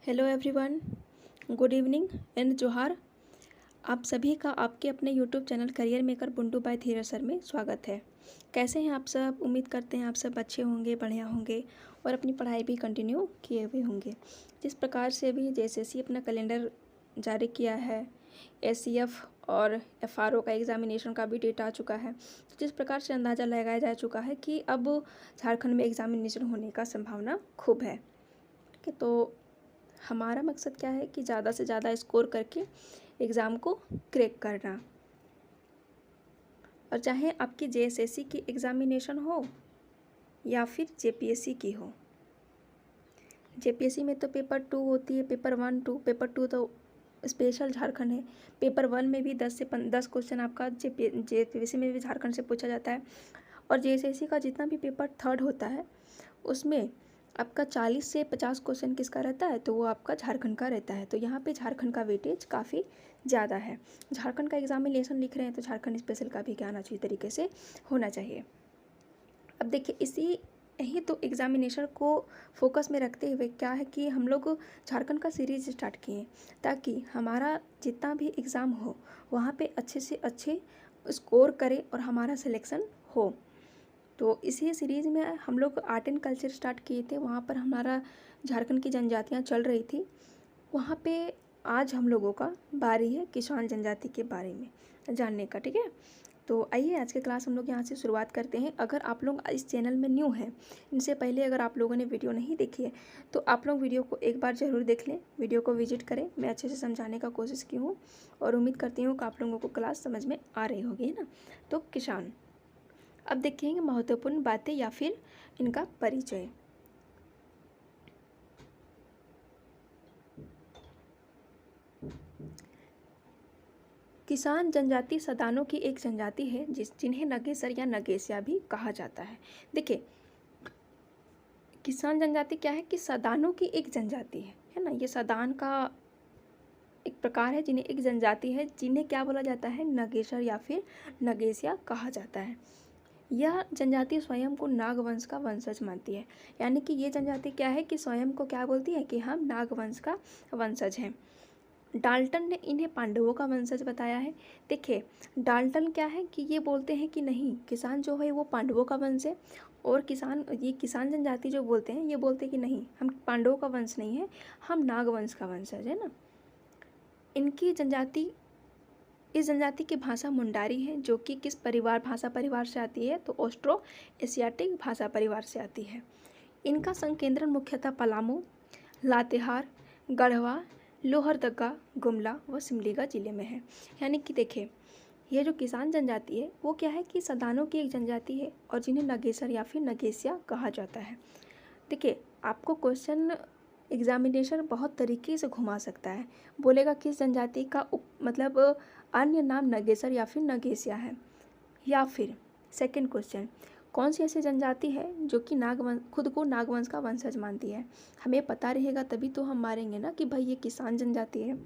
Hello everyone, good evening and Johar. आप सभी का आपके अपने YouTube channel career maker Buntu by Dheeraj sir में स्वागत है। कैसे हैं आप सब? उम्मीद करते हैं आप सब अच्छे होंगे, बढ़िया होंगे और अपनी पढ़ाई भी कंटिन्यू किए हुए होंगे। जिस प्रकार से अभी जेएसएससी अपना कैलेंडर जारी किया है, एससीएफ और एफआरओ का एग्ज़ामिनेशन का भी डेट आ चुका है। जिस प्रकार से अंदाज़ा लगाया जा चुका है कि अब झारखंड में एग्ज़ामिनेशन होने का संभावना खूब है। ठीक है, तो हमारा मकसद क्या है कि ज़्यादा से ज़्यादा स्कोर करके एग्ज़ाम को क्रैक करना। और चाहे आपकी जेएसएससी की एग्ज़ामिनेशन हो या फिर जेपीएससी की हो। जेपीएससी में तो पेपर 2 होती है, पेपर 1 2, पेपर 2 तो स्पेशल झारखंड है। पेपर 1 में भी 10 क्वेश्चन आपका जेपीएससी में भी झारखंड से पूछा जाता है। और जेएसएससी का जितना भी पेपर 3 होता है उसमें आपका 40 से 50 क्वेश्चन किसका रहता है, तो वो आपका झारखंड का रहता है। तो यहाँ पे झारखंड का वेटेज काफ़ी ज़्यादा है। झारखंड का एग्जामिनेशन लिख रहे हैं तो झारखंड स्पेशल का भी ज्ञान अच्छी तरीके से होना चाहिए। अब देखिए, इसी यही तो एग्ज़ामिनेशन को फोकस में रखते हुए क्या है कि हम लोग झारखंड का सीरीज स्टार्ट किए ताकि हमारा जितना भी एग्ज़ाम हो वहाँ पे अच्छे से अच्छे स्कोर करे और हमारा सिलेक्शन हो। तो इसी सीरीज़ में हम लोग आर्ट एंड कल्चर स्टार्ट किए थे। वहाँ पर हमारा झारखंड की जनजातियाँ चल रही थी। वहाँ पे आज हम लोगों का बारी है किसान जनजाति के बारे में जानने का। ठीक है, तो आइए आज के क्लास हम लोग यहाँ से शुरुआत करते हैं। अगर आप लोग इस चैनल में न्यू हैं, इनसे पहले अगर आप लोगों ने वीडियो नहीं देखी है तो आप लोग वीडियो को एक बार ज़रूर देख लें, वीडियो को विजिट करें। मैं अच्छे से समझाने का कोशिश की हूँ और उम्मीद करती हूँ कि आप लोगों को क्लास समझ में आ रही होगी, है ना। तो किसान, अब देखेंगे महत्वपूर्ण बातें या फिर इनका परिचय। किसान जनजाति सदानों की एक जनजाति है जिन्हें नगेसर या नगेसिया भी कहा जाता है। देखिए, किसान जनजाति क्या है कि सदानों की एक जनजाति है ना। ये सदान का एक प्रकार है, जिन्हें एक जनजाति है, जिन्हें क्या बोला जाता है, नगेसर या फिर नगेसिया कहा जाता है। यह जनजाति स्वयं को नागवंश का वंशज मानती है। यानी कि ये जनजाति क्या है कि स्वयं को क्या बोलती है कि हम नागवंश का वंशज हैं। डाल्टन ने इन्हें पांडवों का वंशज बताया है। देखिए, डाल्टन क्या है कि ये बोलते हैं कि नहीं, किसान जो है वो पांडवों का वंश है। और ये किसान जनजाति जो बोलते हैं ये बोलते हैं कि नहीं, हम पांडवों का वंश नहीं है, हम नागवंश का वंशज है ना। इस जनजाति की भाषा मुंडारी है, जो कि किस भाषा परिवार से आती है, तो ऑस्ट्रो एशियाटिक भाषा परिवार से आती है। इनका संकेंद्रण मुख्यतः पलामू, लातेहार, गढ़वा, लोहरदगा, गुमला व सिमलीगा जिले में है। यानी कि देखिए, ये जो किसान जनजाति है वो क्या है कि सदानों की एक जनजाति है और जिन्हें नगेसर या फिर नगेसिया कहा जाता है। देखिए, आपको क्वेश्चन एग्जामिनेशन बहुत तरीके से घुमा सकता है। बोलेगा किस जनजाति का मतलब अन्य नाम नगेसर या फिर नगेसिया है। या फिर सेकंड क्वेश्चन, कौन सी ऐसी जनजाति है जो कि खुद को नागवंश का वंशज मानती है। हमें पता रहेगा तभी तो हम मारेंगे ना कि भाई ये किसान जनजाति है।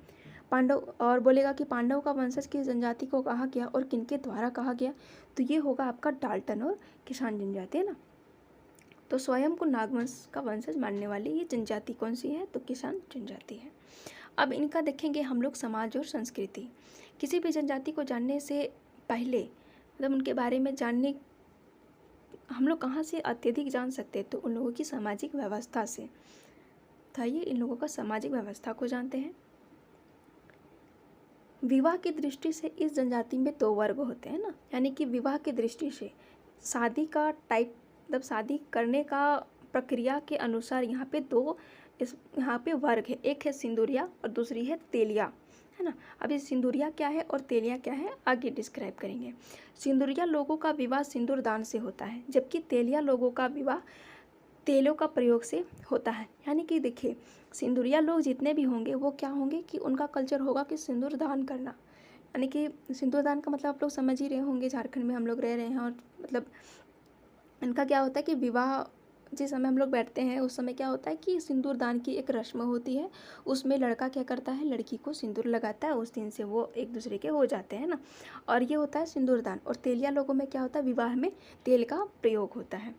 और बोलेगा कि पांडव का वंशज किस जनजाति को कहा गया और किनके द्वारा कहा गया, तो ये होगा आपका डाल्टन और किसान जनजाति, है ना। तो स्वयं को नागवंश का वंशज मानने वाली ये जनजाति कौन सी है, तो किसान जनजाति है। अब इनका देखेंगे हम लोग समाज और संस्कृति। किसी भी जनजाति को जानने से पहले मतलब उनके बारे में जानने हम लोग कहाँ से अत्यधिक जान सकते हैं, तो उन लोगों की सामाजिक व्यवस्था से। तो आइए इन लोगों का सामाजिक व्यवस्था को जानते हैं। विवाह की दृष्टि से इस जनजाति में 2 वर्ग होते हैं ना। यानी कि विवाह की दृष्टि से शादी का टाइप मतलब शादी करने का प्रक्रिया के अनुसार यहाँ पे वर्ग है। एक है सिंदूरिया और दूसरी है तेलिया, है ना। अब ये सिंदूरिया क्या है और तेलिया क्या है आगे डिस्क्राइब करेंगे। सिंदूरिया लोगों का विवाह सिंदूर दान से होता है, जबकि तेलिया लोगों का विवाह तेलों का प्रयोग से होता है। यानी कि देखिए, सिंदूरिया लोग जितने भी होंगे वो क्या होंगे कि उनका कल्चर होगा कि सिंदूर दान करना। यानी कि सिंदूर दान का मतलब आप लोग समझ ही रहे होंगे, झारखंड में हम लोग रह रहे हैं और मतलब इनका क्या होता है कि विवाह जिस समय हम लोग बैठते हैं उस समय क्या होता है कि सिंदूर दान की एक रस्म होती है। उसमें लड़का क्या करता है, लड़की को सिंदूर लगाता है, उस दिन से वो एक दूसरे के हो जाते हैं ना। और ये होता है सिंदूर दान। और तेलिया लोगों में क्या होता है, विवाह में तेल का प्रयोग होता है।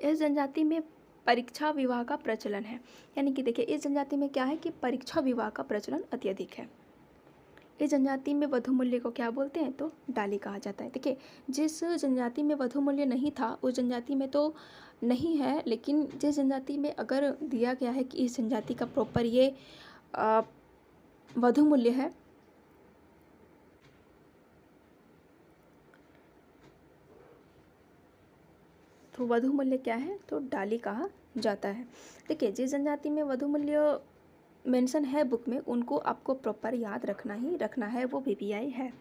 इस जनजाति में परीक्षा विवाह का प्रचलन है। यानी कि देखिए इस जनजाति में क्या है कि परीक्षा विवाह का प्रचलन अत्यधिक है। इस जनजाति में वधू मूल्य को क्या बोलते हैं, तो डाली कहा जाता है। देखिए जिस जनजाति में वधू मूल्य नहीं था उस जनजाति में तो नहीं है, लेकिन जिस जनजाति में अगर दिया गया है कि इस जनजाति का प्रॉपर ये वधू मूल्य है, तो वधू मूल्य क्या है, तो डाली कहा जाता है। देखिए जिस जनजाति में वधू मूल्य मेंशन है बुक में, उनको आपको प्रॉपर याद रखना ही रखना है, वो वीवीआई है।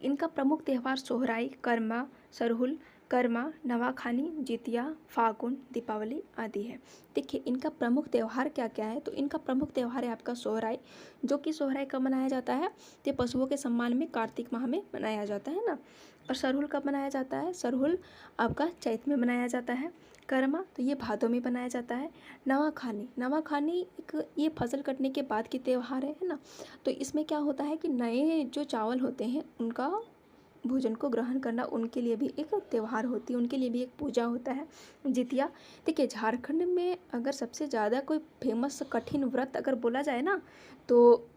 इनका प्रमुख त्यौहार सोहराई, कर्मा, सरहुल, कर्मा, नवाखानी, जितिया, फागुन, दीपावली आदि है। देखिए इनका प्रमुख त्यौहार क्या क्या है, तो इनका प्रमुख त्यौहार है आपका सोहराई, जो कि सोहराई कब मनाया जाता है, तो पशुओं के सम्मान में कार्तिक माह में मनाया जाता है ना। और सरहुल कब मनाया जाता है, सरहुल आपका चैत में मनाया जाता है। कर्मा तो ये भादों में मनाया जाता है। नवाखानी, नवाखानी एक ये फसल कटने के बाद की त्यौहार है ना। तो इसमें क्या होता है कि नए जो चावल होते हैं उनका भोजन को ग्रहण करना उनके लिए भी एक त्यौहार होती है, उनके लिए भी एक पूजा होता है। जितिया, देखिए झारखंड में अगर सबसे ज़्यादा कोई फेमस कठिन व्रत अगर बोला जाए ना, तो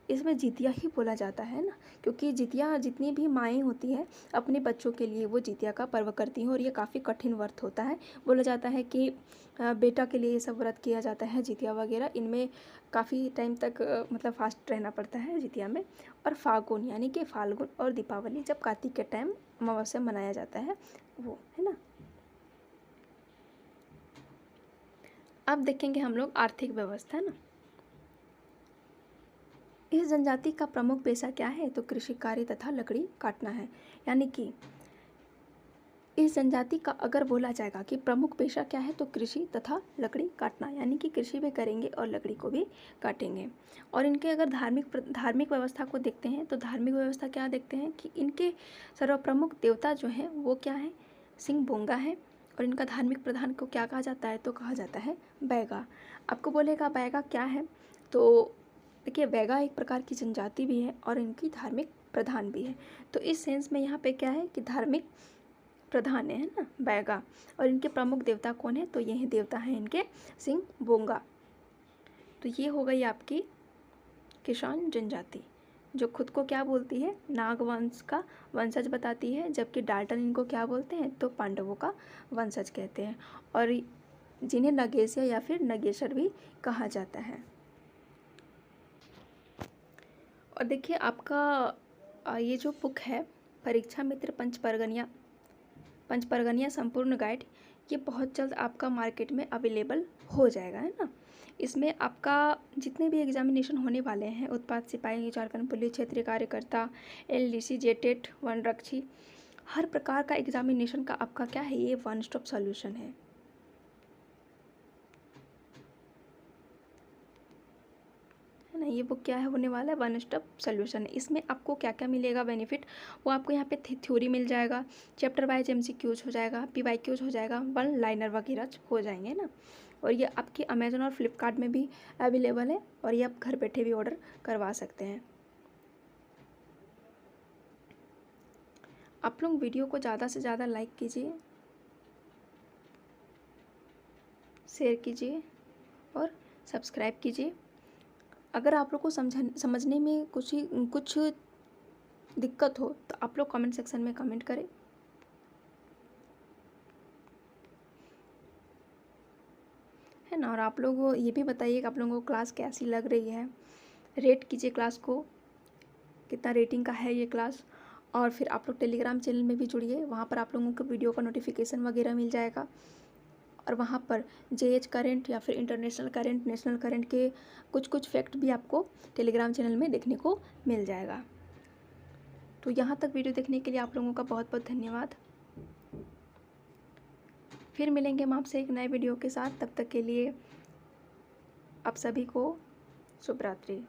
इसमें जितिया ही बोला जाता है ना, क्योंकि जितिया जितनी भी माएँ होती हैं अपने बच्चों के लिए वो जितिया का पर्व करती हैं, और ये काफ़ी कठिन व्रत होता है। बोला जाता है कि बेटा के लिए ये सब व्रत किया जाता है, जितिया वगैरह, इनमें काफ़ी टाइम तक मतलब फास्ट रहना पड़ता है जितिया में। और फागुन यानी कि फाल्गुन और दीपावली जब कार्तिक के टाइम अमावस्या मनाया जाता है वो, है ना। अब देखेंगे हम लोग आर्थिक व्यवस्था, है ना। इस जनजाति का प्रमुख पेशा क्या है, तो कृषि कार्य तथा लकड़ी काटना है। यानी कि इस जनजाति का अगर बोला जाएगा कि प्रमुख पेशा क्या है, तो कृषि तथा लकड़ी काटना, यानी कि कृषि भी करेंगे और लकड़ी को भी काटेंगे। और इनके अगर धार्मिक व्यवस्था को देखते हैं, तो धार्मिक व्यवस्था क्या देखते हैं कि इनके सर्वप्रमुख देवता जो हैं वो क्या है, सिंह बोंगा है। और इनका धार्मिक प्रधान को क्या कहा जाता है, तो कहा जाता है बैगा। आपको बोलेगा बैगा क्या है, तो देखिए बैगा एक प्रकार की जनजाति भी है और इनकी धार्मिक प्रधान भी है। तो इस सेंस में यहाँ पे क्या है कि धार्मिक प्रधान है ना बैगा। और इनके प्रमुख देवता कौन है, तो यही देवता हैं इनके सिंह बोंगा। तो ये हो गई आपकी किसान जनजाति, जो खुद को क्या बोलती है, नागवंश का वंशज बताती है, जबकि डाल्टन इनको क्या बोलते हैं, तो पांडवों का वंशज कहते हैं, और जिन्हें नगेशिया या फिर नगेशर भी कहा जाता है। और देखिए आपका ये जो बुक है परीक्षा मित्र पंचपरगनिया संपूर्ण गाइड, ये बहुत जल्द आपका मार्केट में अवेलेबल हो जाएगा, है ना। इसमें आपका जितने भी एग्जामिनेशन होने वाले हैं, उत्पाद सिपाही, झारखंड पुलिस, क्षेत्रीय कार्यकर्ता, एलडीसी, जेटेट, वनरक्षी, हर प्रकार का एग्जामिनेशन का आपका क्या है, ये वन स्टॉप सॉल्यूशन है ना। ये बुक क्या है होने वाला है, वन स्टॉप सॉल्यूशन है। इसमें आपको क्या क्या मिलेगा बेनिफिट, वो आपको यहाँ पे थ्योरी मिल जाएगा, चैप्टर वाइज एमसीक्यूज हो जाएगा, पीवाईक्यूज हो जाएगा, वन लाइनर वगैरह हो जाएंगे ना। और ये आपके अमेजोन और फ्लिपकार्ट में भी अवेलेबल है, और ये आप घर बैठे भी ऑर्डर करवा सकते हैं। आप लोग वीडियो को ज़्यादा से ज़्यादा लाइक कीजिए, शेयर कीजिए और सब्सक्राइब कीजिए। अगर आप लोग को समझने में कुछ दिक्कत हो तो आप लोग कमेंट सेक्शन में कमेंट करें। है ना। और आप लोग ये भी बताइए कि आप लोगों को क्लास कैसी लग रही है, रेट कीजिए क्लास को, कितना रेटिंग का है ये क्लास। और फिर आप लोग टेलीग्राम चैनल में भी जुड़िए, वहाँ पर आप लोगों को वीडियो का नोटिफिकेशन वगैरह मिल जाएगा। और वहाँ पर जेएच करंट या फिर इंटरनेशनल करंट, नेशनल करंट के कुछ फैक्ट भी आपको टेलीग्राम चैनल में देखने को मिल जाएगा। तो यहाँ तक वीडियो देखने के लिए आप लोगों का बहुत बहुत धन्यवाद। फिर मिलेंगे हम आपसे एक नए वीडियो के साथ, तब तक के लिए आप सभी को शुभ रात्रि।